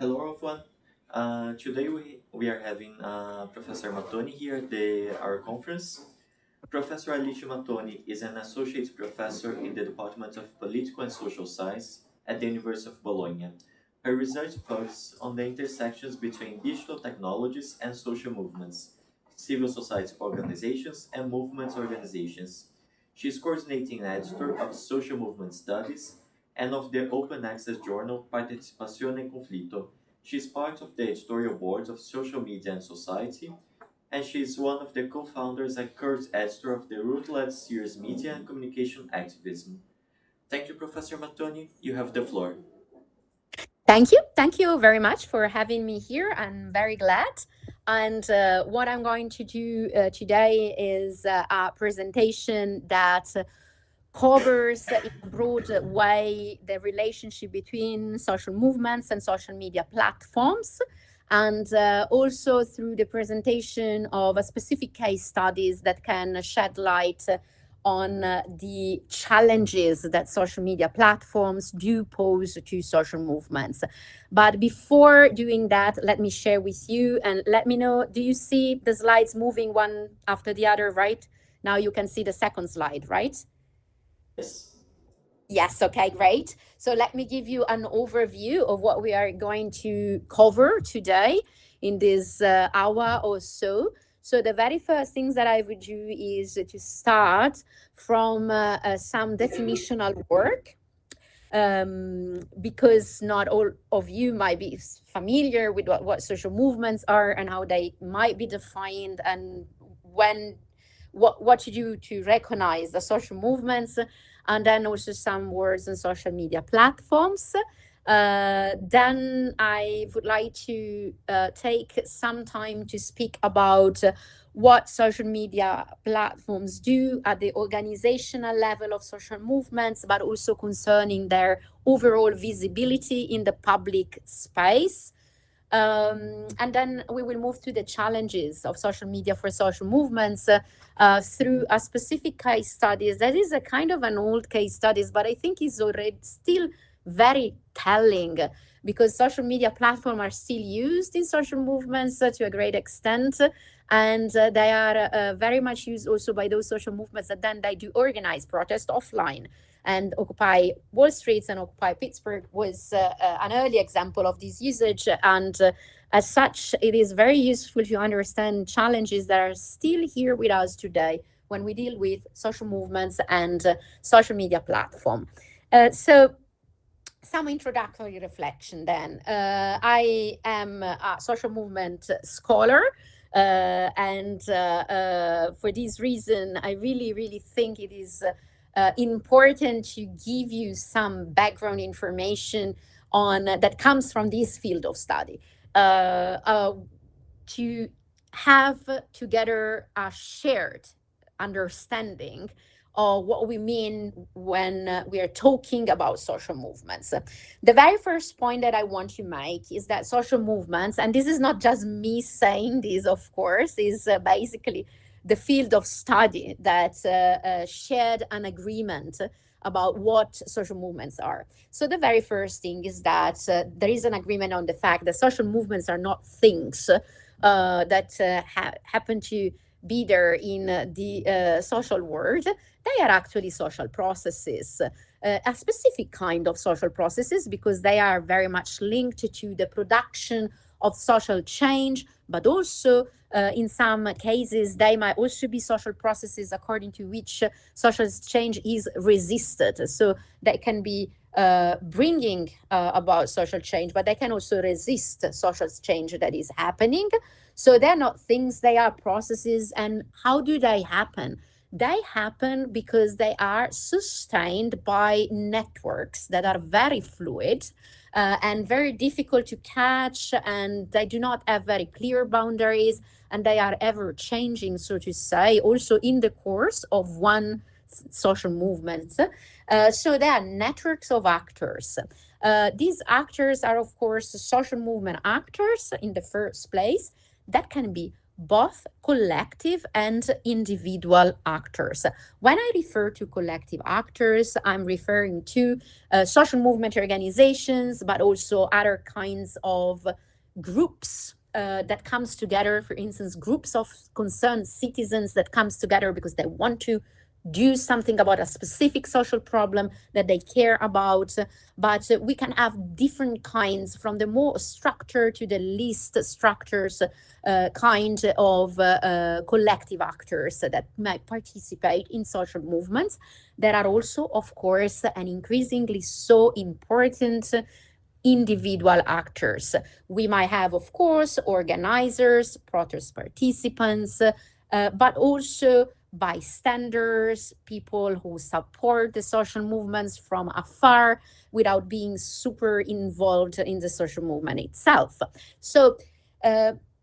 Hello, everyone. Today we are having Professor Mattoni here at our conference. Professor Alicia Mattoni is an associate professor in the Department of Political and Social Science at the University of Bologna. Her research focuses on the intersections between digital technologies and social movements, civil society organizations, and movement organizations. She is coordinating editor of Social Movement Studies and of the open access journal Participación en Conflito. She is part of the editorial boards of Social Media and Society, and she is one of the co-founders and current editor of the Routledge series Media and Communication Activism. Thank you, Professor Mattoni. You have the floor. Thank you. Thank you very much for having me here. I'm very glad. And what I'm going to do today is a presentation that covers in a broad way the relationship between social movements and social media platforms, and also through the presentation of a specific case studies that can shed light on the challenges that social media platforms do pose to social movements. But before doing that, let me share with you and let me know, do you see the slides moving one after the other, right? Now you can see the second slide, right? Yes. Yes, okay, great. So let me give you an overview of what we are going to cover today in this hour or so. So the very first things that I would do is to start from some definitional work, because not all of you might be familiar with what social movements are and how they might be defined, and what to do to recognize the social movements, and then also some words on social media platforms. Then I would like to take some time to speak about what social media platforms do at the organizational level of social movements, but also concerning their overall visibility in the public space. And then we will move to the challenges of social media for social movements through a specific case studies. That is a kind of an old case studies, but I think is already still very telling, because social media platforms are still used in social movements to a great extent, and they are very much used also by those social movements that then they do organize protest offline. And Occupy Wall Street and Occupy Pittsburgh was an early example of this usage. And as such, it is very useful to understand challenges that are still here with us today when we deal with social movements and social media platform. So some introductory reflection then. I am a social movement scholar. And for this reason, I really think it is important to give you some background information on that comes from this field of study, to have together a shared understanding of what we mean when we are talking about social movements. The very first point that I want to make is that social movements, and this is not just me saying this, of course, is basically the field of study that shared an agreement about what social movements are. So the very first thing is that there is an agreement on the fact that social movements are not things that happen to be there in the social world. They are actually social processes, a specific kind of social processes, because they are very much linked to the production of social change, but also in some cases, they might also be social processes according to which social change is resisted. So they can be bringing about social change, but they can also resist social change that is happening. So they're not things, they are processes. And how do they happen? They happen because they are sustained by networks that are very fluid and very difficult to catch, and they do not have very clear boundaries, and they are ever changing, so to say, also in the course of one social movement. So there are networks of actors. These actors are, of course, social movement actors in the first place. That can be both collective and individual actors. When I refer to collective actors, I'm referring to social movement organizations, but also other kinds of groups that comes together, for instance, groups of concerned citizens that comes together because they want to do something about a specific social problem that they care about. But we can have different kinds, from the more structured to the least structured kind of collective actors that might participate in social movements that are also, of course, and increasingly so important, individual actors. We might have, of course, organizers, protest participants, but also bystanders, people who support the social movements from afar without being super involved in the social movement itself. So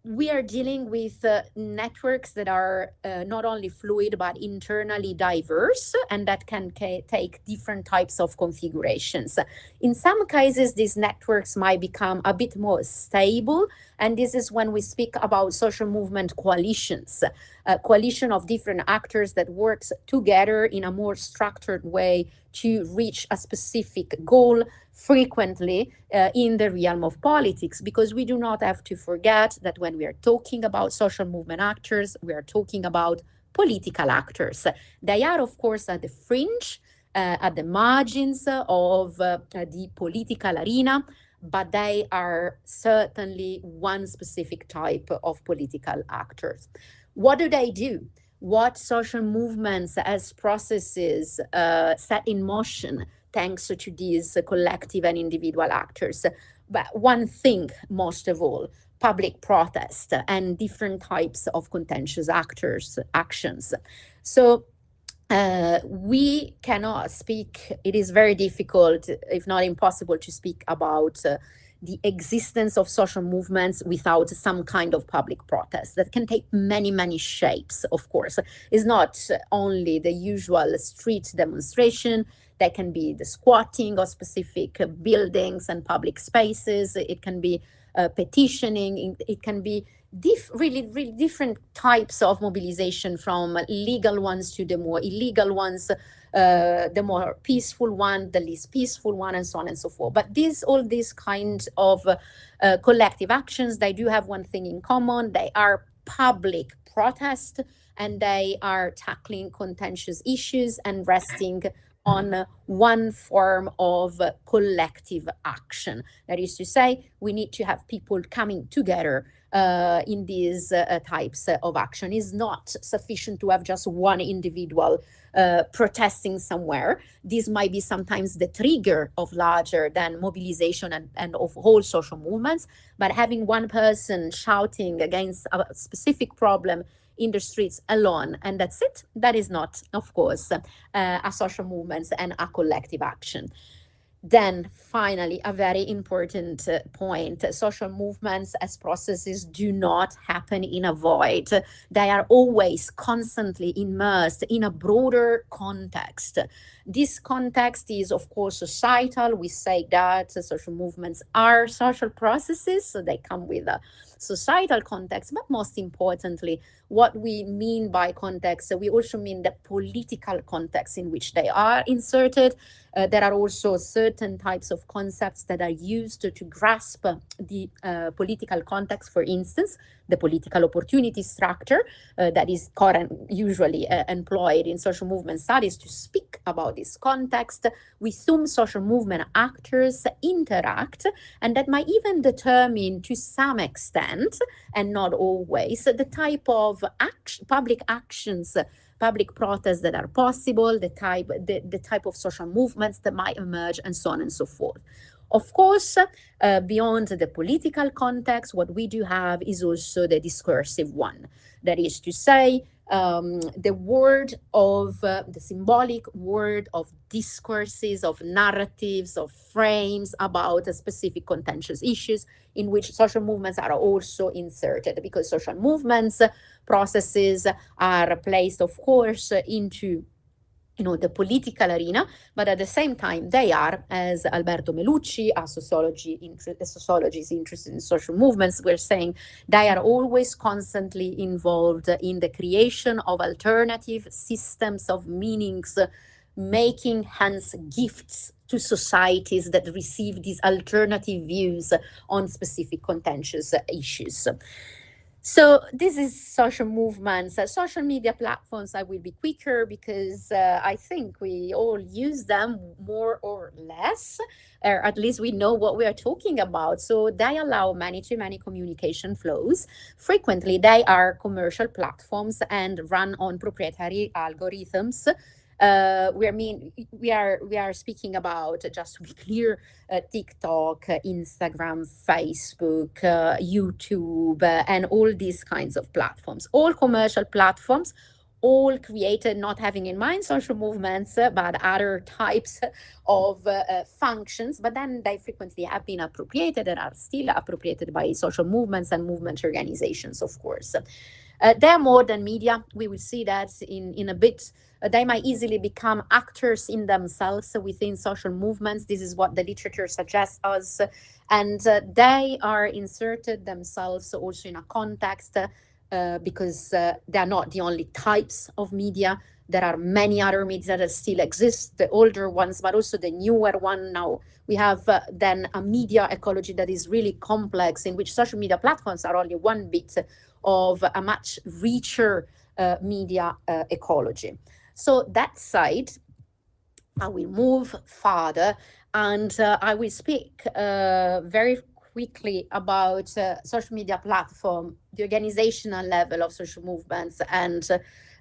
we are dealing with networks that are not only fluid, but internally diverse, and that can take different types of configurations. In some cases, these networks might become a bit more stable, and this is when we speak about social movement coalitions, a coalition of different actors that works together in a more structured way to reach a specific goal, frequently in the realm of politics, because we do not have to forget that when we are talking about social movement actors, we are talking about political actors. They are, of course, at the fringe, at the margins of the political arena, but they are certainly one specific type of political actors. What do? What social movements as processes set in motion thanks to these collective and individual actors? But one thing, most of all, public protest and different types of contentious actions. So we cannot speak, it is very difficult, if not impossible, to speak about the existence of social movements without some kind of public protest that can take many, many shapes, of course. It's not only the usual street demonstration, that can be the squatting of specific buildings and public spaces, it can be petitioning, it can be really different types of mobilization, from legal ones to the more illegal ones, the more peaceful one, the least peaceful one, and so on and so forth. But all these kinds of collective actions, they do have one thing in common. They are public protest, and they are tackling contentious issues and resting on one form of collective action. That is to say, we need to have people coming together in these types of action. It's not sufficient to have just one individual protesting somewhere. This might be sometimes the trigger of larger than mobilization and of whole social movements, but having one person shouting against a specific problem in the streets alone, and that's it, that is not, of course, a social movement and a collective action. Then finally, a very important point, social movements as processes do not happen in a void. They are always constantly immersed in a broader context. This context is, of course, societal. We say that social movements are social processes, so they come with a societal context, but most importantly, what we mean by context, we also mean the political context in which they are inserted. There are also certain types of concepts that are used to grasp the political context. For instance, the political opportunity structure that is usually employed in social movement studies to speak about this context with whom social movement actors interact, and that might even determine to some extent, and not always, the type of public actions, public protests that are possible, the type of social movements that might emerge, and so on and so forth. Of course, beyond the political context, what we do have is also the discursive one. That is to say, the word of the symbolic word of discourses, of narratives, of frames about specific contentious issues in which social movements are also inserted, because social movements processes are placed, of course, into the political arena, but at the same time, they are, as Alberto Melucci, a sociologist interested in social movements, were saying, they are always constantly involved in the creation of alternative systems of meanings, making hence gifts to societies that receive these alternative views on specific contentious issues. So this is social movements. Social media platforms, I will be quicker because I think we all use them more or less, or at least we know what we are talking about. So they allow many-to-many communication flows. Frequently, they are commercial platforms and run on proprietary algorithms. We are speaking about, just to be clear, TikTok, Instagram, Facebook, YouTube, and all these kinds of platforms. All commercial platforms, all created not having in mind social movements, but other types of functions. But then they frequently have been appropriated and are still appropriated by social movements and movement organizations, of course. They're more than media. We will see that in a bit. They might easily become actors in themselves within social movements. This is what the literature suggests us. And they are inserted themselves also in a context because they are not the only types of media. There are many other media that still exist, the older ones, but also the newer one. Now we have then a media ecology that is really complex, in which social media platforms are only one bit of a much richer media ecology. So that side, I will move further and I will speak very quickly about social media platform, the organizational level of social movements, and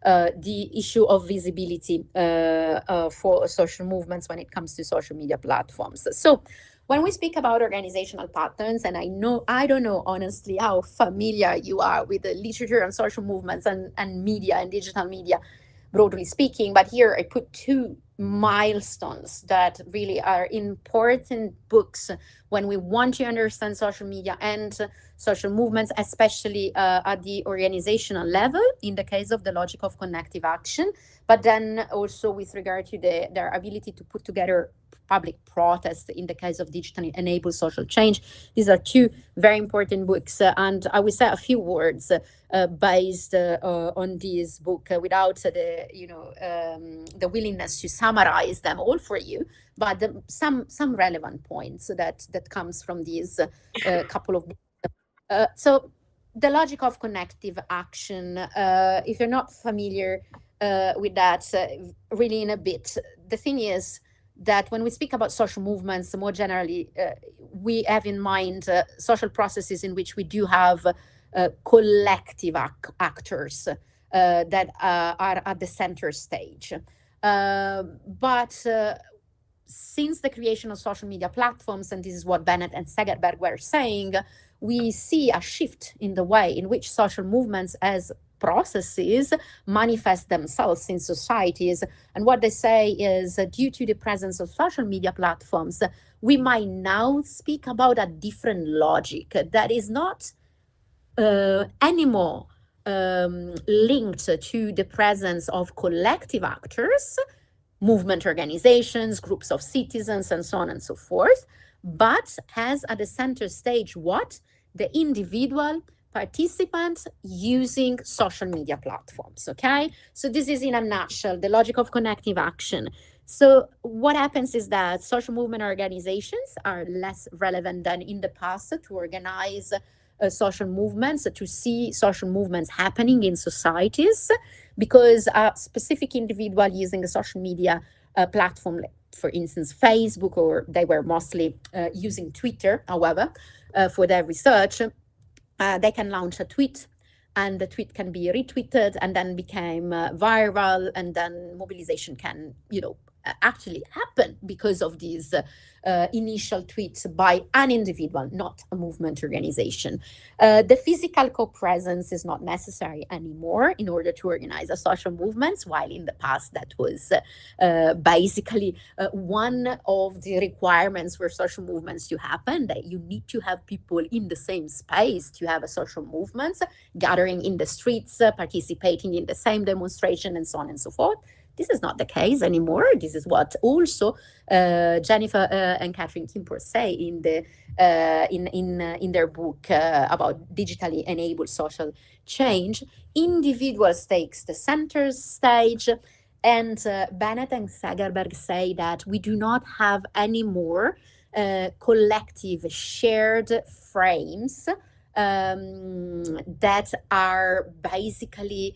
the issue of visibility for social movements when it comes to social media platforms. So when we speak about organizational patterns, and I don't know honestly how familiar you are with the literature on social movements and media and digital media, broadly speaking, but here I put two milestones that really are important books when we want to understand social media and social movements, especially at the organizational level, in the case of the logic of connective action, but then also with regard to their ability to put together public protest in the case of digitally enabled social change. These are two very important books, and I will say a few words based on this book without the willingness to summarize them all for you, but some relevant points that comes from these couple of books. So the logic of connective action, if you're not familiar with that, really in a bit, the thing is that when we speak about social movements more generally, we have in mind social processes in which we do have collective actors that are at the center stage. But since the creation of social media platforms, and this is what Bennett and Segerberg were saying, we see a shift in the way in which social movements as processes manifest themselves in societies. And what they say is due to the presence of social media platforms, we might now speak about a different logic that is not anymore linked to the presence of collective actors, movement organizations, groups of citizens, and so on and so forth, but has at the center stage what? The individual participant using social media platforms, okay? So this is in a nutshell, the logic of connective action. So what happens is that social movement organizations are less relevant than in the past to organize social movements, to see social movements happening in societies, because a specific individual using a social media platform, for instance, Facebook, or they were mostly using Twitter, however, for their research, they can launch a tweet, and the tweet can be retweeted and then became viral, and then mobilization can, actually happen because of these initial tweets by an individual, not a movement organization. The physical co-presence is not necessary anymore in order to organize a social movement, while in the past that was basically one of the requirements for social movements to happen, that you need to have people in the same space to have a social movement, gathering in the streets, participating in the same demonstration, and so on and so forth. this is not the case anymore. This is what also Jennifer and Catherine Kimpor say in their book about digitally enabled social change. Individuals takes the center stage, and Bennett and Segerberg say that we do not have any more collective shared frames that are basically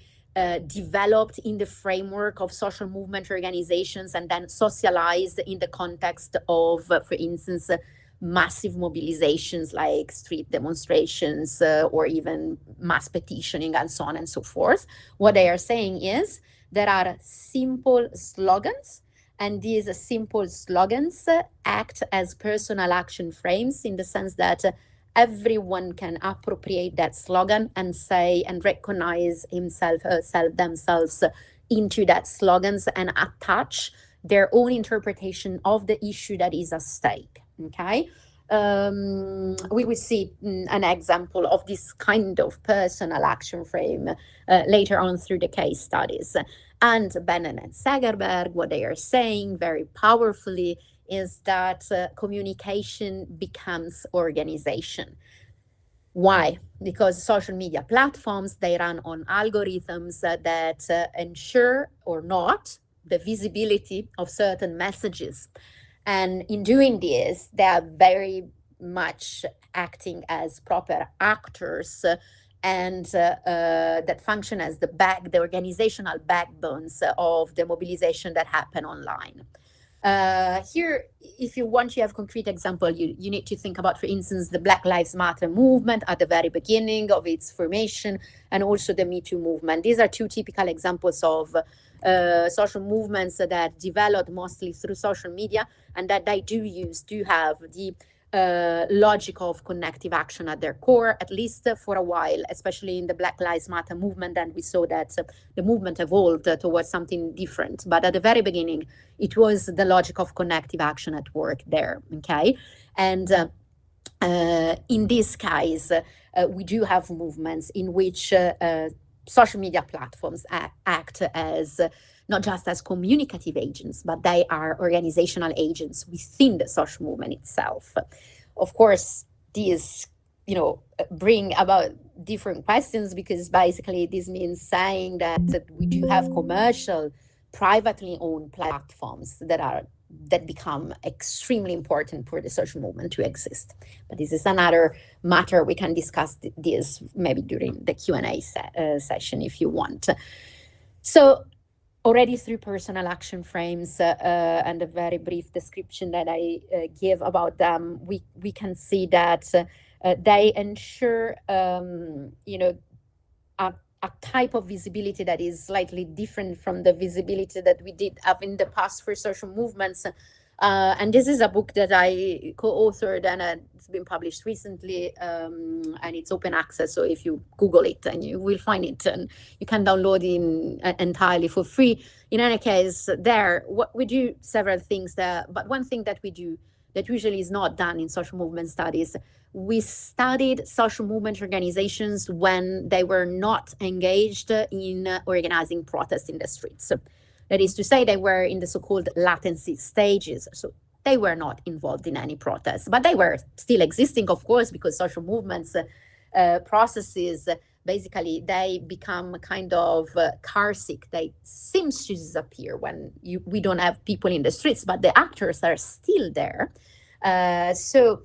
developed in the framework of social movement organizations and then socialized in the context of, for instance, massive mobilizations like street demonstrations or even mass petitioning and so on and so forth. What they are saying is there are simple slogans, and these simple slogans act as personal action frames in the sense that everyone can appropriate that slogan and say and recognize themselves into that slogans and attach their own interpretation of the issue that is at stake. Okay, we will see an example of this kind of personal action frame later on through the case studies. And Bennett and Segerberg, what they are saying very powerfully is that communication becomes organization. Why? Because social media platforms, they run on algorithms that ensure or not the visibility of certain messages. And in doing this, they are very much acting as proper actors and that function as the organizational backbones of the mobilization that happen online. Here, if you want to have concrete example, you need to think about, for instance, the Black Lives Matter movement at the very beginning of its formation, and also the Me Too movement. These are two typical examples of social movements that developed mostly through social media, and that they do have the logic of connective action at their core, at least for a while, especially in the Black Lives Matter movement. And we saw that the movement evolved towards something different. But at the very beginning, it was the logic of connective action at work there, okay? And in this case, we do have movements in which social media platforms act as not just as communicative agents, but they are organizational agents within the social movement itself. Of course, these, bring about different questions, because basically this means saying that we do have commercial, privately owned platforms that become extremely important for the social movement to exist. But this is another matter. We can discuss this maybe during the Q&A session if you want. So already through personal action frames and a very brief description that I give about them, we can see that they ensure, a type of visibility that is slightly different from the visibility that we did have in the past for social movements. And this is a book that I co-authored, and it's been published recently, and it's open access. So if you Google it, and you will find it, and you can download it entirely for free. In any case, what we do several things there, but one thing that we do that usually is not done in social movement studies, we studied social movement organizations when they were not engaged in organizing protests in the streets. So that is to say, they were in the so-called latency stages. So they were not involved in any protests, but they were still existing, of course, because social movements processes, basically, they become kind of carsick. They seem to disappear when we don't have people in the streets, but the actors are still there. So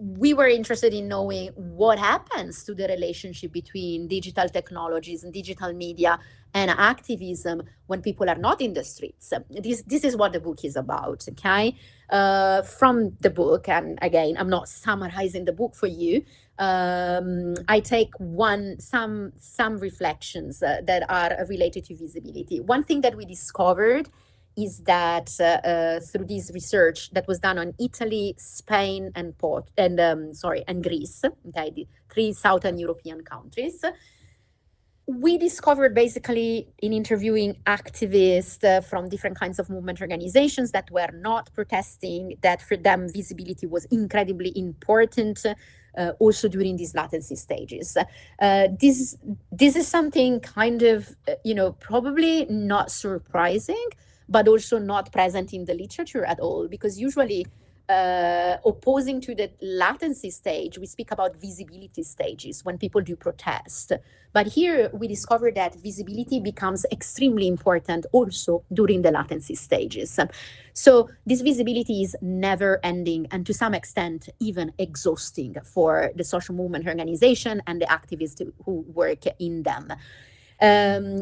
we were interested in knowing what happens to the relationship between digital technologies and digital media and activism when people are not in the streets. This is what the book is about, okay? From the book, and again, I'm not summarizing the book for you, I take some reflections that are related to visibility. One thing that we discovered is that through this research that was done on Italy, Spain, and Greece, okay, the 3 Southern European countries, we discovered basically in interviewing activists from different kinds of movement organizations that were not protesting, that for them visibility was incredibly important. also during these latency stages. This is something kind of, probably not surprising, but also not present in the literature at all, because usually opposing to the latency stage, we speak about visibility stages when people do protest. But here we discover that visibility becomes extremely important also during the latency stages. So this visibility is never ending and to some extent even exhausting for the social movement organization and the activists who work in them.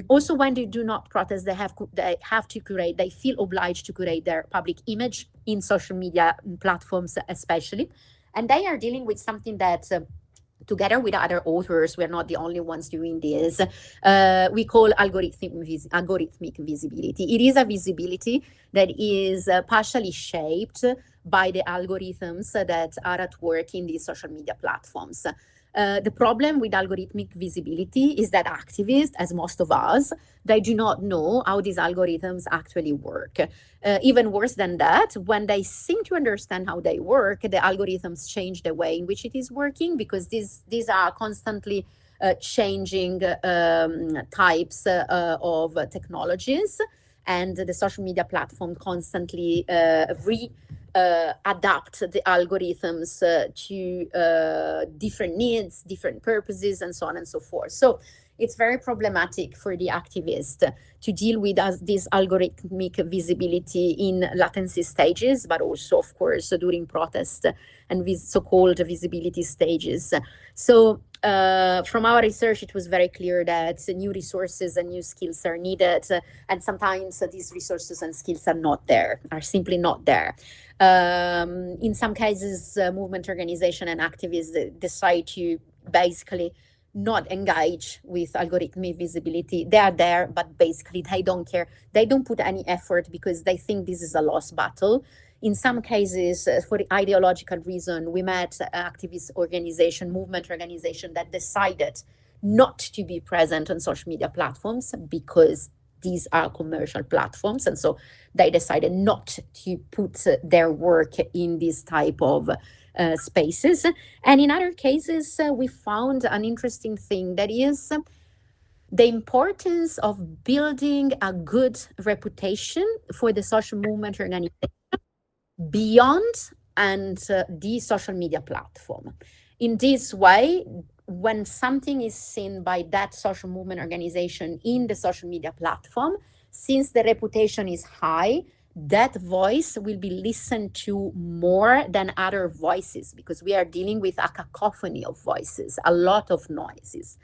Also, when they do not protest, they have to curate, they feel obliged to curate their public image in social media platforms especially. And they are dealing with something that, together with other authors, we're not the only ones doing this, we call algorithmic visibility. It is a visibility that is partially shaped by the algorithms that are at work in these social media platforms. The problem with algorithmic visibility is that activists, as most of us, they do not know how these algorithms actually work. Even worse than that, when they seem to understand how they work, the algorithms change the way in which it is working, because these are constantly changing types of technologies, and the social media platform constantly adapt the algorithms to different needs, different purposes, and so on and so forth. So it's very problematic for the activist to deal with this algorithmic visibility in latency stages, but also, of course, during protest and so-called visibility stages. So from our research, it was very clear that new resources and new skills are needed, and sometimes these resources and skills are simply not there. In some cases, movement organization and activists decide to basically not engage with algorithmic visibility. They are there, but basically they don't care. They don't put any effort because they think this is a lost battle. In some cases, for the ideological reason, we met activist organization, movement organization that decided not to be present on social media platforms because these are commercial platforms. And so they decided not to put their work in this type of spaces. And in other cases, we found an interesting thing, that is the importance of building a good reputation for the social movement organization beyond and the social media platform. In this way, when something is seen by that social movement organization in the social media platform, since the reputation is high, that voice will be listened to more than other voices, because we are dealing with a cacophony of voices, a lot of noises.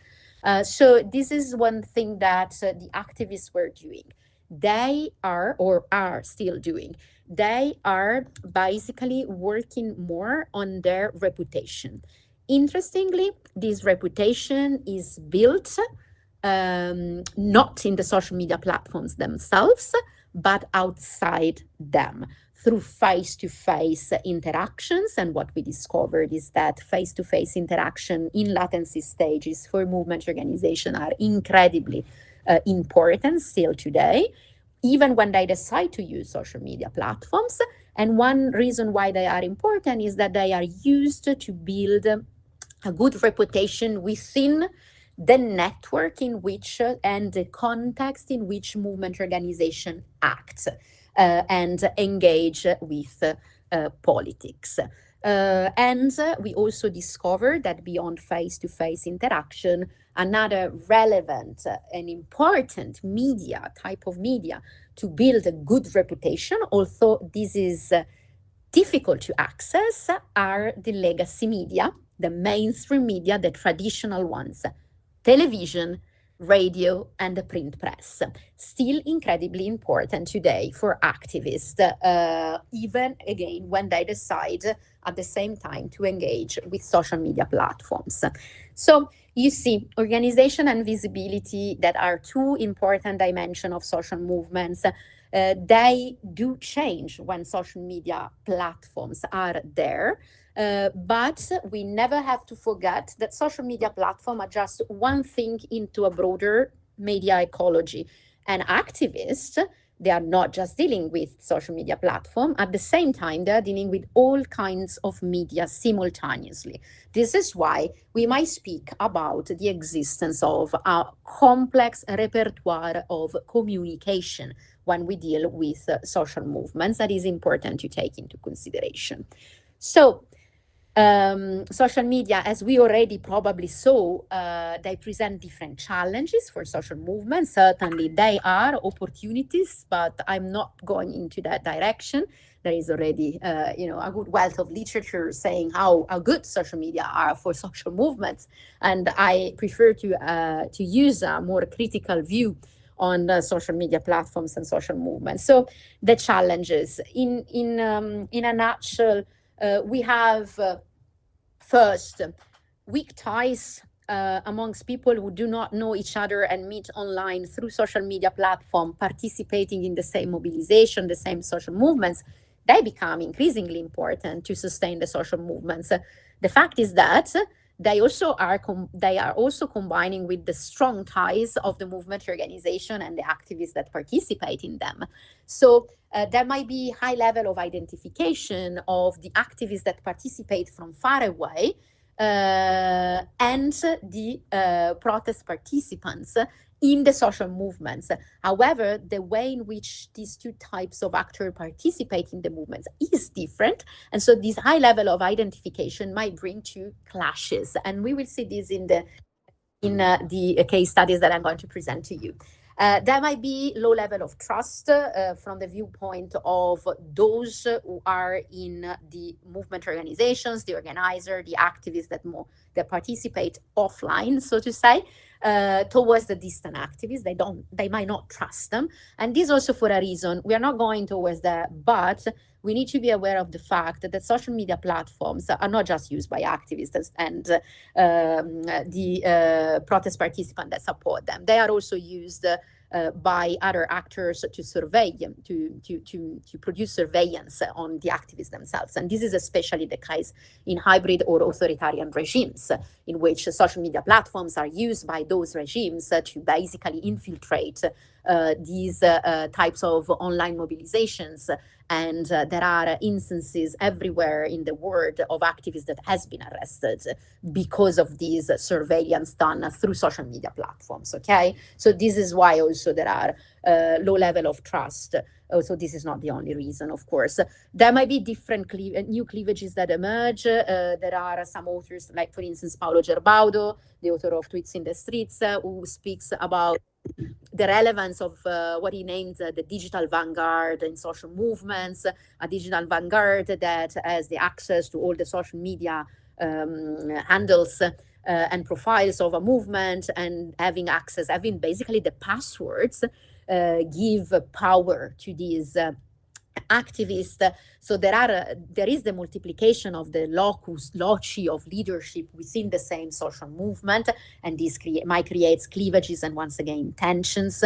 So this is one thing that the activists were doing. They are, or are still doing, they are basically working more on their reputation. Interestingly, this reputation is built not in the social media platforms themselves, but outside them, through face-to-face interactions. And what we discovered is that face-to-face interaction in latency stages for movement organization are incredibly important still today, even when they decide to use social media platforms. And one reason why they are important is that they are used to build a good reputation within the network in which and the context in which movement organization acts and engage with politics. And we also discovered that beyond face-to-face interaction, another relevant and important type of media to build a good reputation, although this is difficult to access, are the legacy media, the mainstream media, the traditional ones, television, radio, and the print press. Still incredibly important today for activists, even again when they decide at the same time to engage with social media platforms. So you see, organization and visibility, that are two important dimensions of social movements. They do change when social media platforms are there. But we never have to forget that social media platforms are just one thing into a broader media ecology. And activists, they are not just dealing with social media platform. At the same time, they are dealing with all kinds of media simultaneously. This is why we might speak about the existence of a complex repertoire of communication when we deal with social movements that is important to take into consideration. So, social media, as we already probably saw, they present different challenges for social movements. Certainly they are opportunities, but I'm not going into that direction. There is already, a good wealth of literature saying how good social media are for social movements. And I prefer to use a more critical view on social media platforms and social movements. So the challenges, in a nutshell, we have first weak ties amongst people who do not know each other and meet online through social media platform, participating in the same mobilization, the same social movements. They become increasingly important to sustain the social movements. The fact is that they are also combining with the strong ties of the movement organization and the activists that participate in them. So there might be high level of identification of the activists that participate from far away and the protest participants in the social movements. However, the way in which these two types of actors participate in the movements is different. And so this high level of identification might bring to clashes. And we will see this in the case studies that I'm going to present to you. There might be low level of trust from the viewpoint of those who are in the movement organizations, the organizer, the activists that participate offline, so to say, towards the distant activists. They might not trust them. And this also for a reason. We are not going towards that, but we need to be aware of the fact that social media platforms are not just used by activists and the protest participants that support them. They are also used by other actors to survey, to produce surveillance on the activists themselves. And this is especially the case in hybrid or authoritarian regimes, in which social media platforms are used by those regimes to basically infiltrate these types of online mobilizations. And there are instances everywhere in the world of activists that has been arrested because of these surveillance done through social media platforms, okay? So this is why also there are low level of trust. So this is not the only reason, of course. There might be different new cleavages that emerge. There are some authors, like for instance, Paolo Gerbaudo, the author of Tweets in the Streets, who speaks about the relevance of what he named the digital vanguard in social movements, a digital vanguard that has the access to all the social media handles and profiles of a movement, and having basically the passwords give power to these activists. So there is the multiplication of the loci of leadership within the same social movement, and this might create cleavages and once again tensions.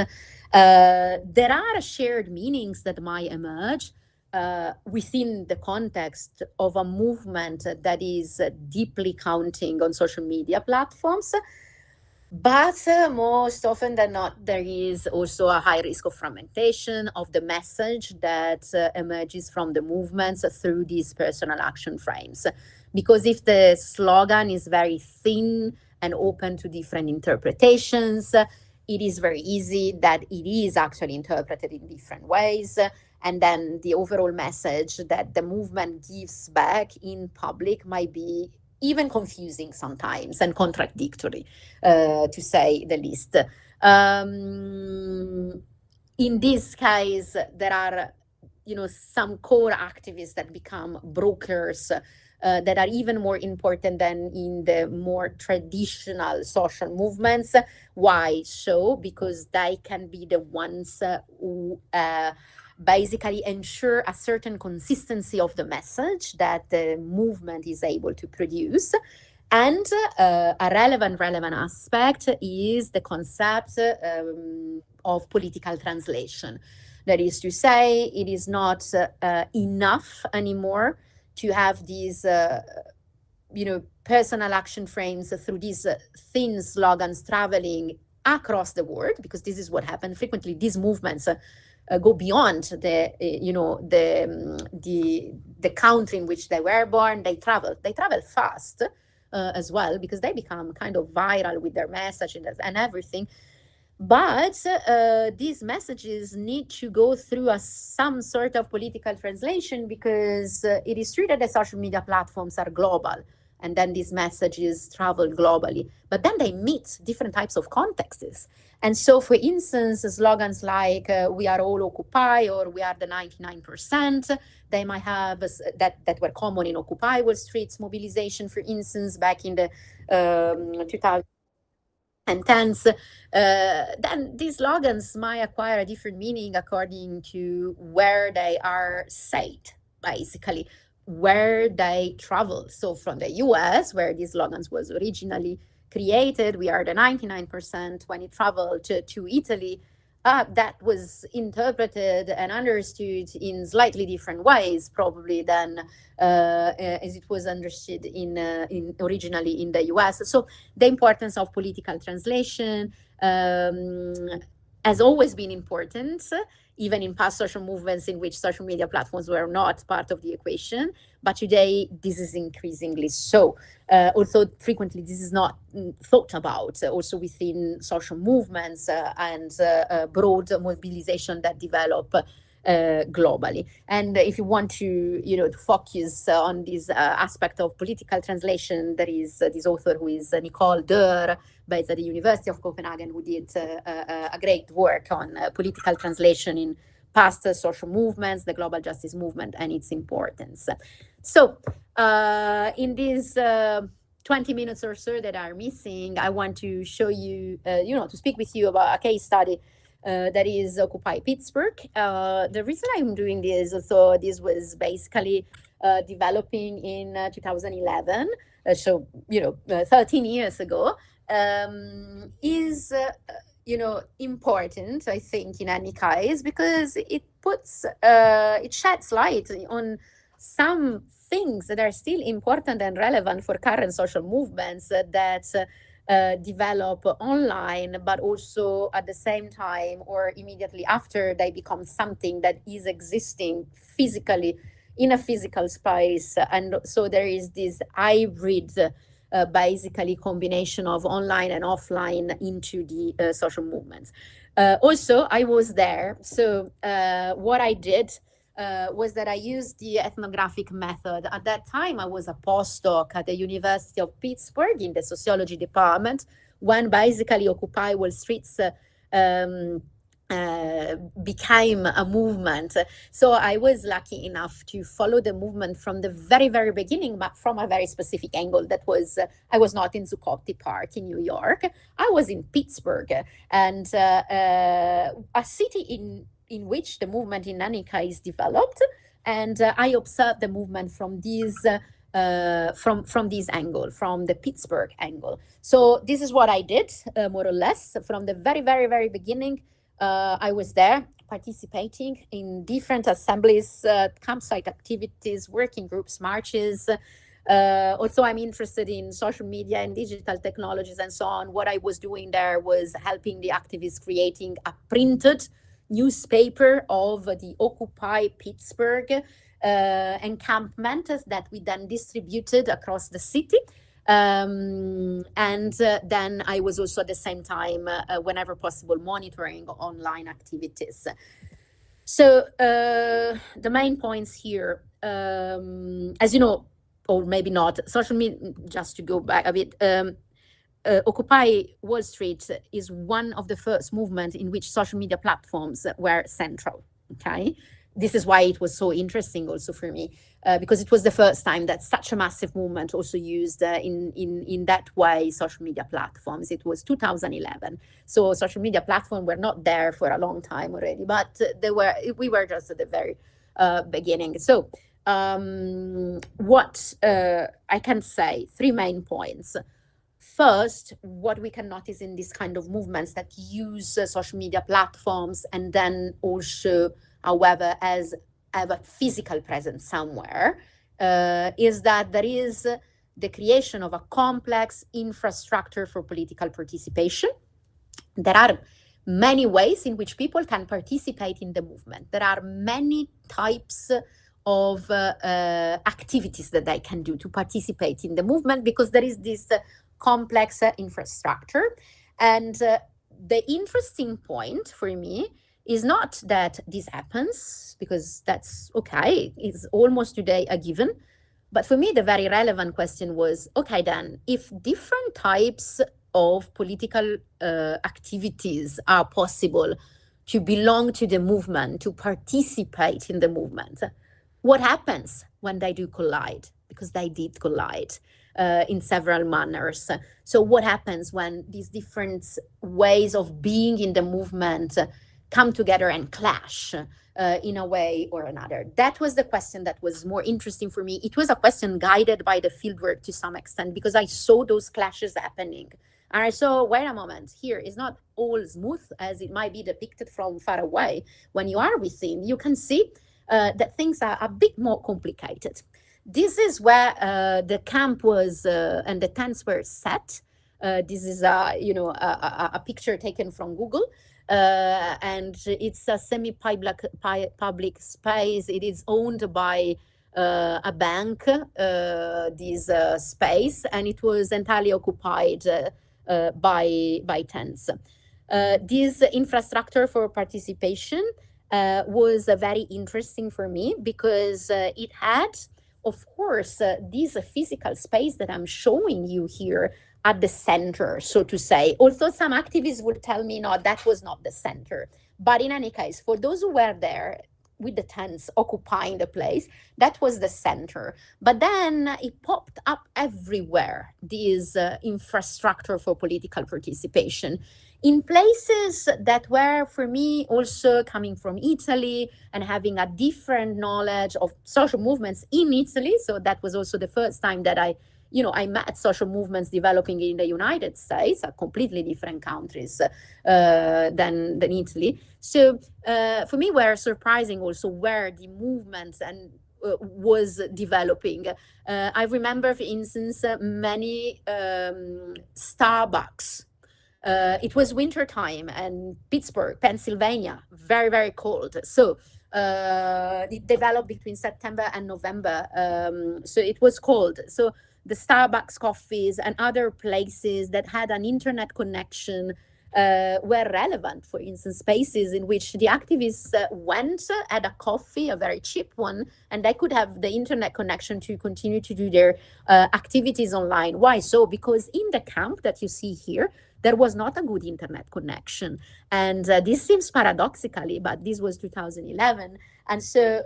There are shared meanings that might emerge within the context of a movement that is deeply counting on social media platforms. But most often than not, there is also a high risk of fragmentation of the message that emerges from the movements through these personal action frames. Because if the slogan is very thin and open to different interpretations, it is very easy that it is actually interpreted in different ways. And then the overall message that the movement gives back in public might be even confusing sometimes and contradictory, to say the least. In this case, there are, some core activists that become brokers that are even more important than in the more traditional social movements. Why so? Because they can be the ones who basically ensure a certain consistency of the message that the movement is able to produce. And a relevant aspect is the concept of political translation. That is to say, it is not enough anymore to have these personal action frames through these thin slogans traveling across the world, because this is what happened frequently. These movements go beyond the the country in which they were born. They travel fast as well, because they become kind of viral with their messages and everything. But these messages need to go through some sort of political translation, because it is true that the social media platforms are global, and then these messages travel globally. But then they meet different types of contexts. And so, for instance, slogans like "We are all Occupy" or "We are the 99%," they might have that were common in Occupy Wall Street's mobilization, for instance, back in the 2010s. Then these slogans might acquire a different meaning according to where they are said, basically, where they travel. So from the US, where these slogans was originally created, "We are the 99%," when it traveled to Italy, that was interpreted and understood in slightly different ways, probably, than as it was understood in originally in the US. So the importance of political translation has always been important, even in past social movements in which social media platforms were not part of the equation. But today, this is increasingly so. Although frequently this is not thought about, also within social movements and broad mobilization that develop globally. And if you want to, to focus on this aspect of political translation, there is this author who is Nicole Dörr, based at the University of Copenhagen, who did a great work on political translation in past social movements, the global justice movement, and its importance. So in these 20 minutes or so that are missing, I want to show you, to speak with you about a case study that is Occupy Pittsburgh. The reason I'm doing this, so this was basically developing in 2011, so 13 years ago, is important, I think, in any case, because it puts it sheds light on some things that are still important and relevant for current social movements that develop online, but also at the same time or immediately after they become something that is existing physically in a physical space. And so there is this hybrid, basically combination of online and offline into the social movements. Also, I was there. So what I did was that I used the ethnographic method. At that time, I was a postdoc at the University of Pittsburgh in the sociology department, when basically Occupy Wall Street's became a movement. So I was lucky enough to follow the movement from the very, very beginning, but from a very specific angle. That was, I was not in Zuccotti Park in New York. I was in Pittsburgh, and a city in which the movement in any case developed. And I observed the movement from these from this angle, from the Pittsburgh angle. So this is what I did, more or less, from the very, very, very beginning. I was there participating in different assemblies, campsite activities, working groups, marches. Also, I'm interested in social media and digital technologies and so on. What I was doing there was helping the activists creating a printed newspaper of the Occupy Pittsburgh encampment that we then distributed across the city. And then I was also at the same time, whenever possible, monitoring online activities. So the main points here, as you know, or maybe not, social media, just to go back a bit, Occupy Wall Street is one of the first movements in which social media platforms were central, okay? This is why it was so interesting also for me, because it was the first time that such a massive movement also used in that way social media platforms. It was 2011. So social media platforms were not there for a long time already, but we were just at the very beginning. So what I can say, 3 main points. First, what we can notice in this kind of movements that use social media platforms and then also, however, have a physical presence somewhere, is that there is the creation of a complex infrastructure for political participation. There are many ways in which people can participate in the movement. There are many types of activities that they can do to participate in the movement, because there is this complex infrastructure. And the interesting point for me is not that this happens, because that's okay, it's almost today a given. But for me, the very relevant question was, okay, then, if different types of political activities are possible to belong to the movement, to participate in the movement, what happens when they do collide? Because they did collide in several manners. So what happens when these different ways of being in the movement come together and clash in a way or another? That was the question that was more interesting for me. It was a question guided by the fieldwork to some extent, because I saw those clashes happening. And I saw, wait a moment, here is not all smooth as it might be depicted from far away. When you are within, you can see that things are a bit more complicated. This is where the camp was and the tents were set. This is a picture taken from Google, and it's a semi-public space. It is owned by a bank, this space, and it was entirely occupied by tents. This infrastructure for participation was very interesting for me, because it had, of course, this physical space that I'm showing you here at the center, so to say. Although some activists would tell me, no, that was not the center. But in any case, for those who were there with the tents occupying the place, that was the center. But then it popped up everywhere, this infrastructure for political participation, in places that were, for me, also coming from Italy and having a different knowledge of social movements in Italy. So that was also the first time that I met social movements developing in the United States, completely different countries than Italy. So for me, were surprising also where the movement was developing. I remember, for instance, many Starbucks. It was winter time, and Pittsburgh, Pennsylvania, very, very cold. So it developed between September and November. So it was cold. So the Starbucks coffees and other places that had an internet connection were relevant. For instance, spaces in which the activists went, had a coffee, a very cheap one, and they could have the internet connection to continue to do their activities online. Why so? Because in the camp that you see here, there was not a good internet connection. And this seems paradoxically, but this was 2011. And so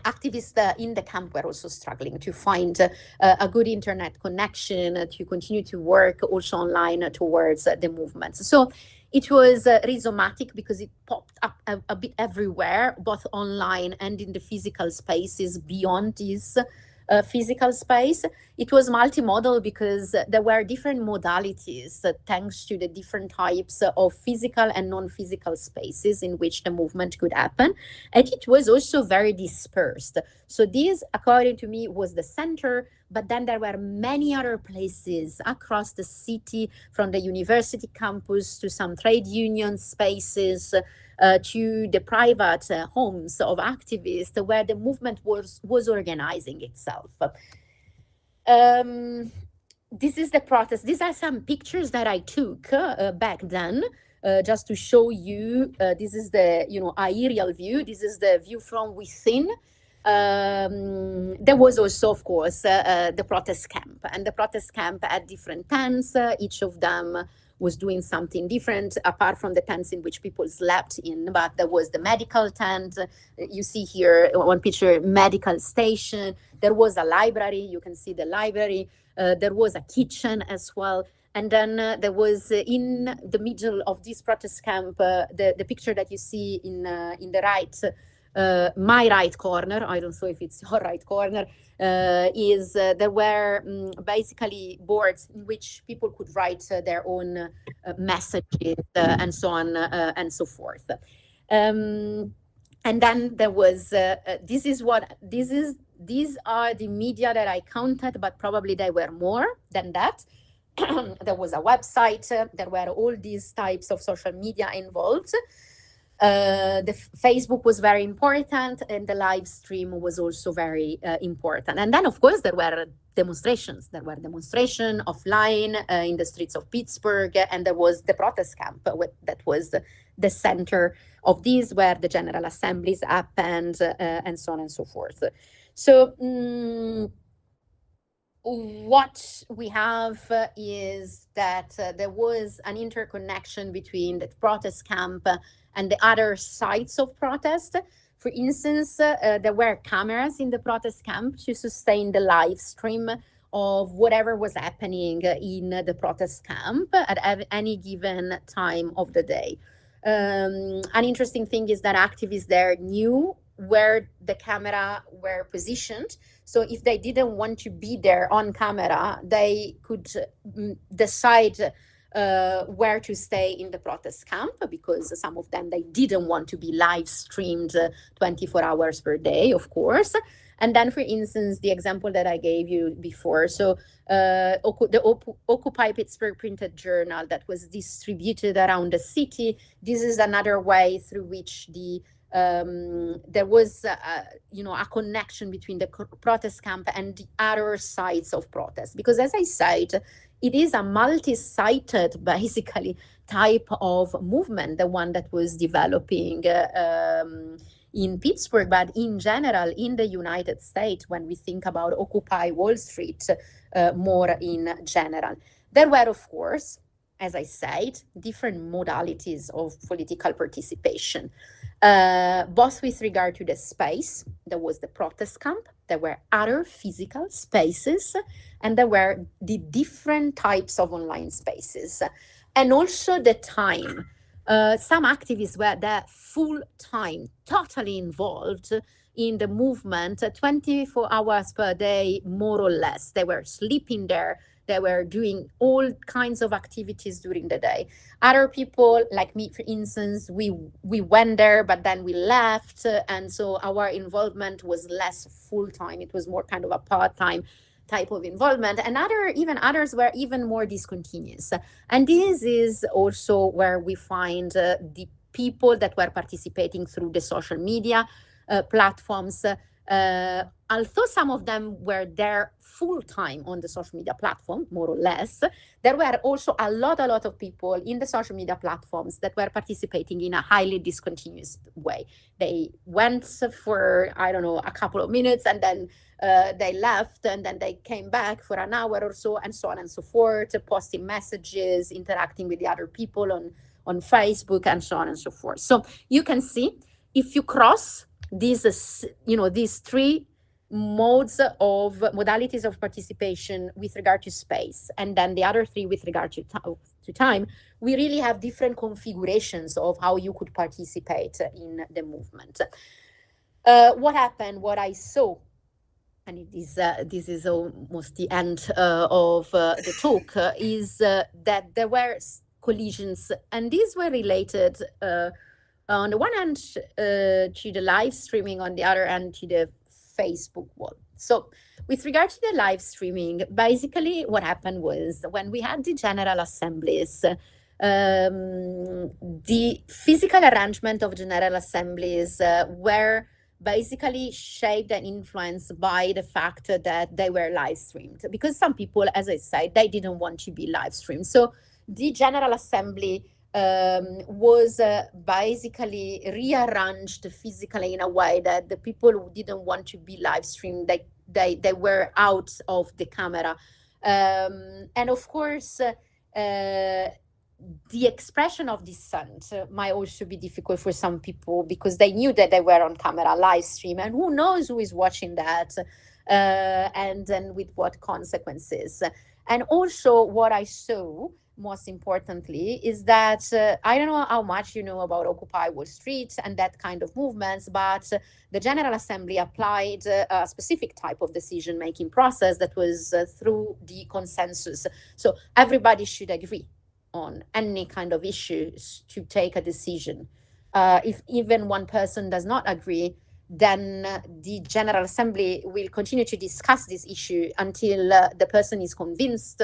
activists in the camp were also struggling to find a good internet connection to continue to work also online towards the movement. So it was rhizomatic, because it popped up a bit everywhere, both online and in the physical spaces beyond this physical space. It was multimodal because there were different modalities thanks to the different types of physical and non-physical spaces in which the movement could happen. And it was also very dispersed. So this, according to me, was the center, but then there were many other places across the city, from the university campus to some trade union spaces, to the private homes of activists, where the movement was organizing itself. This is the protest. These are some pictures that I took back then, just to show you. This is the aerial view. This is the view from within. There was also, of course, the protest camp, and the protest camp had different tents. Each of them was doing something different, apart from the tents in which people slept in. But there was the medical tent. You see here one picture, medical station. There was a library. You can see the library. There was a kitchen as well. And then there was in the middle of this protest camp, the picture that you see in the right, my right corner, I don't know if it's your right corner, is there were basically boards in which people could write their own messages and so on and so forth. And then there was, these are the media that I counted, but probably there were more than that. there was a website, there were all these types of social media involved. The Facebook was very important, and the live stream was also very important. And then, of course, there were demonstrations. There were demonstrations offline in the streets of Pittsburgh, and there was the protest camp that was the center of these, where the General Assemblies happened, and so on and so forth. So what we have is that there was an interconnection between the protest camp and the other sites of protest. For instance, there were cameras in the protest camp to sustain the live stream of whatever was happening in the protest camp at any given time of the day. An interesting thing is that activists there knew where the camera were positioned. So if they didn't want to be there on camera, they could decide where to stay in the protest camp, because some of them, they didn't want to be live streamed 24 hours per day, of course. And then, for instance, the example that I gave you before, so the Occupy Pittsburgh printed journal that was distributed around the city, this is another way through which there was a connection between the protest camp and the other sites of protest. Because, as I said, it is a multi-sided, basically, type of movement, the one that was developing in Pittsburgh, but in general, in the United States, when we think about Occupy Wall Street more in general. There were, of course, as I said, different modalities of political participation, both with regard to the space. There was the protest camp, there were other physical spaces, and there were the different types of online spaces, and also the time. Some activists were there full time, totally involved in the movement, 24 hours per day, more or less. They were sleeping there. They were doing all kinds of activities during the day. Other people, like me, for instance, we went there, but then we left. And so our involvement was less full-time. It was more kind of a part-time type of involvement. And others were even more discontinuous. And this is also where we find the people that were participating through the social media platforms. Although some of them were there full-time on the social media platform, more or less, there were also a lot of people in the social media platforms that were participating in a highly discontinuous way. They went for, a couple of minutes, and then they left, and then they came back for an hour or so on and so forth, posting messages, interacting with the other people on Facebook, and so on and so forth. So you can see, if you cross these three modalities of participation with regard to space, and then the other three with regard to time, we really have different configurations of how you could participate in the movement. What happened, what I saw, and this is almost the end of the talk, is that there were collisions, and these were related on the one hand to the live streaming, on the other hand to the Facebook wall. So with regard to the live streaming, basically what happened was, when we had the General Assemblies, the physical arrangement of General Assemblies were basically shaped and influenced by the fact that they were live streamed, because some people, as I said, they didn't want to be live streamed. So the General Assembly was basically rearranged physically in a way that the people who didn't want to be live streamed, they were out of the camera. And of course, the expression of dissent might also be difficult for some people, because they knew that they were on camera live stream, and who knows who is watching that, and then with what consequences. And also what I saw, most importantly, is that I don't know how much you know about Occupy Wall Street and that kind of movements, but the General Assembly applied a specific type of decision-making process that was through the consensus. So everybody should agree on any kind of issues to take a decision. If even one person does not agree, then the General Assembly will continue to discuss this issue until the person is convinced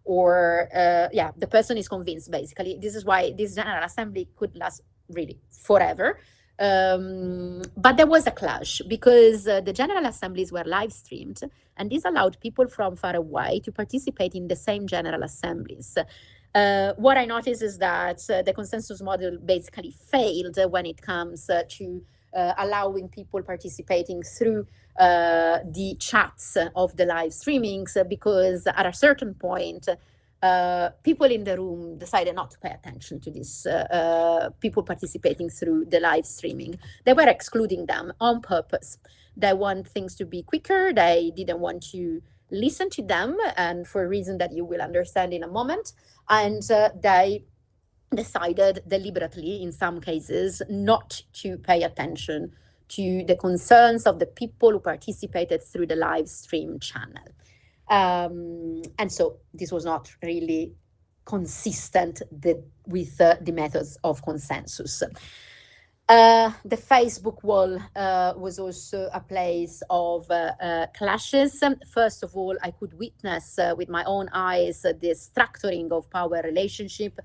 or yeah, the person is convinced, basically. This is why this General Assembly could last really forever. But there was a clash because the General Assemblies were live streamed, and this allowed people from far away to participate in the same General Assemblies. What I noticed is that the consensus model basically failed when it comes to allowing people participating through the chats of the live streamings, because at a certain point, people in the room decided not to pay attention to these people participating through the live streaming. They were excluding them on purpose. They want things to be quicker. They didn't want to listen to them, and for a reason that you will understand in a moment. And they decided deliberately, in some cases, not to pay attention to the concerns of the people who participated through the live stream channel. And so this was not really consistent with the methods of consensus. The Facebook wall was also a place of clashes. First of all, I could witness with my own eyes the structuring of power relationship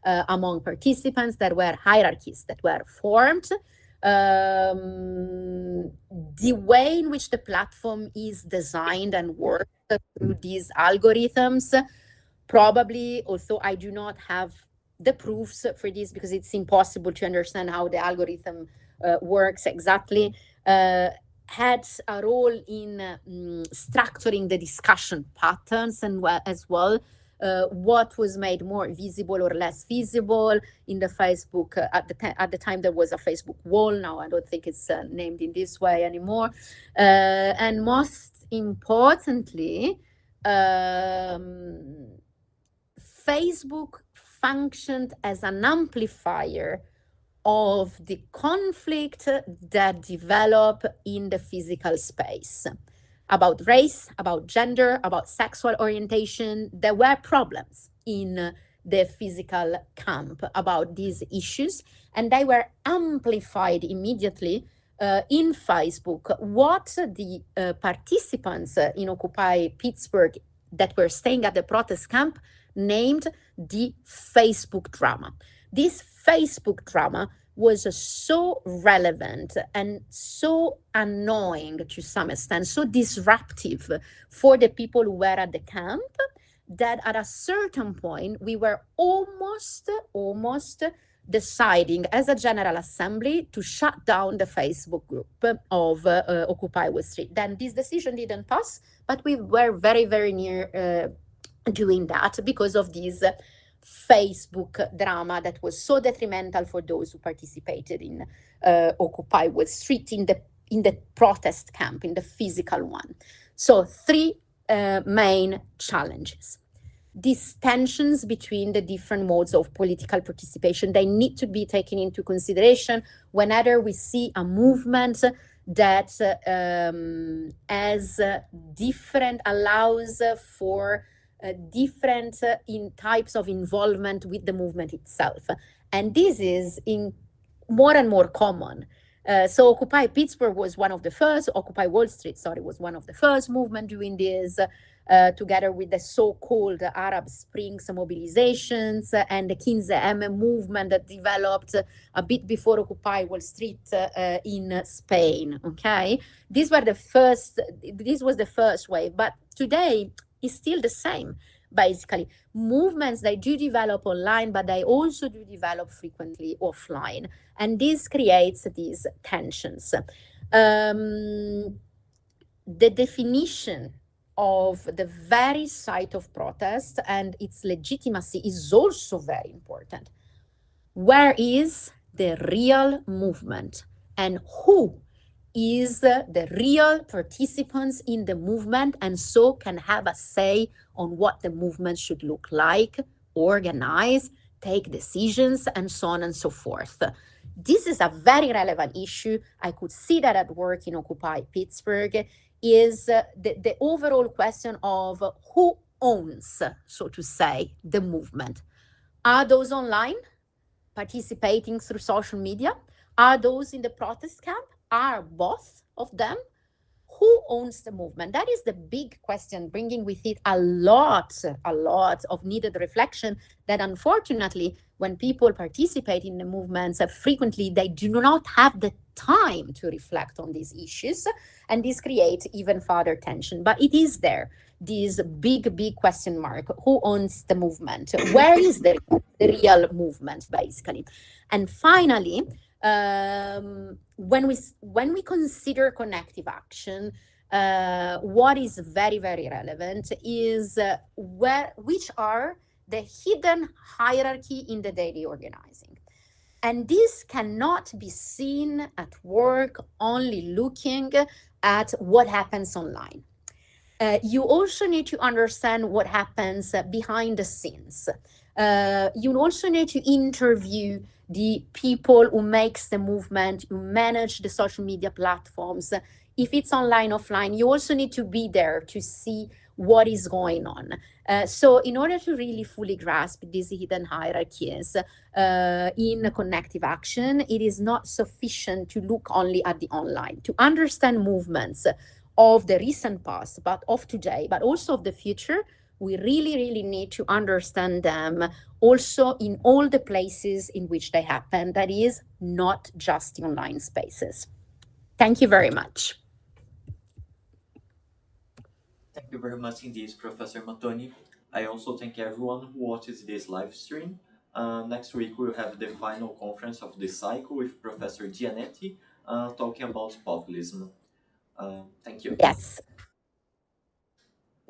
among participants. There were hierarchies that were formed. The way in which the platform is designed and works through these algorithms, probably, although I do not have the proofs for this because it's impossible to understand how the algorithm works exactly, had a role in structuring the discussion patterns and as well. What was made more visible or less visible in the Facebook. At the time there was a Facebook wall. Now I don't think it's named in this way anymore. And most importantly, Facebook functioned as an amplifier of the conflict that developed in the physical space. About race, about gender, about sexual orientation, there were problems in the physical camp about these issues, and they were amplified immediately in Facebook. What the participants in Occupy Pittsburgh that were staying at the protest camp named the Facebook drama. This Facebook drama was so relevant and so annoying to some extent, so disruptive for the people who were at the camp, that at a certain point we were almost deciding as a General Assembly to shut down the Facebook group of Occupy Wall Street. Then this decision didn't pass, but we were very, very near doing that because of this Facebook drama that was so detrimental for those who participated in Occupy Wall Street, in the protest camp, in the physical one. So three main challenges. These tensions between the different modes of political participation, they need to be taken into consideration whenever we see a movement that allows for different in types of involvement with the movement itself. And this is in more and more common. So Occupy Pittsburgh was one of the first, Occupy Wall Street, sorry, was one of the first movement doing this, together with the so-called Arab Springs mobilizations and the 15M movement that developed a bit before Occupy Wall Street in Spain, okay? This was the first wave, but today is still the same. Basically, movements, they do develop online, but they also do develop frequently offline. And this creates these tensions. The definition of the very site of protest and its legitimacy is also very important. Where is the real movement, and who is the real participants in the movement, and so can have a say on what the movement should look like, organize, take decisions, and so on and so forth. This is a very relevant issue. I could see that at work in Occupy Pittsburgh, is the overall question of who owns, so to say, the movement. Are those online, participating through social media? Are those in the protest camp? Are both of them? who owns the movement? That is the big question, bringing with it a lot of needed reflection that unfortunately, when people participate in the movements, frequently they do not have the time to reflect on these issues, and this creates even further tension. But it is there, this big question mark: who owns the movement? Where is the real movement, basically? And finally, when we consider connective action, what is very relevant is which are the hidden hierarchy in the daily organizing. And this cannot be seen at work only looking at what happens online. You also need to understand what happens behind the scenes. You also need to interview the people who makes the movement, who manage the social media platforms. If it's online, offline, you also need to be there to see what is going on. So in order to really fully grasp these hidden hierarchies in connective action, it is not sufficient to look only at the online. To understand movements of the recent past, but of today, but also of the future, we really need to understand them also in all the places in which they happen. That is not just the online spaces. Thank you very much. Thank you very much indeed, Professor Mattoni. I also thank everyone who watches this live stream. Next week we'll have the final conference of this cycle with Professor Giannetti talking about populism. Thank you. Yes.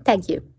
Thank you.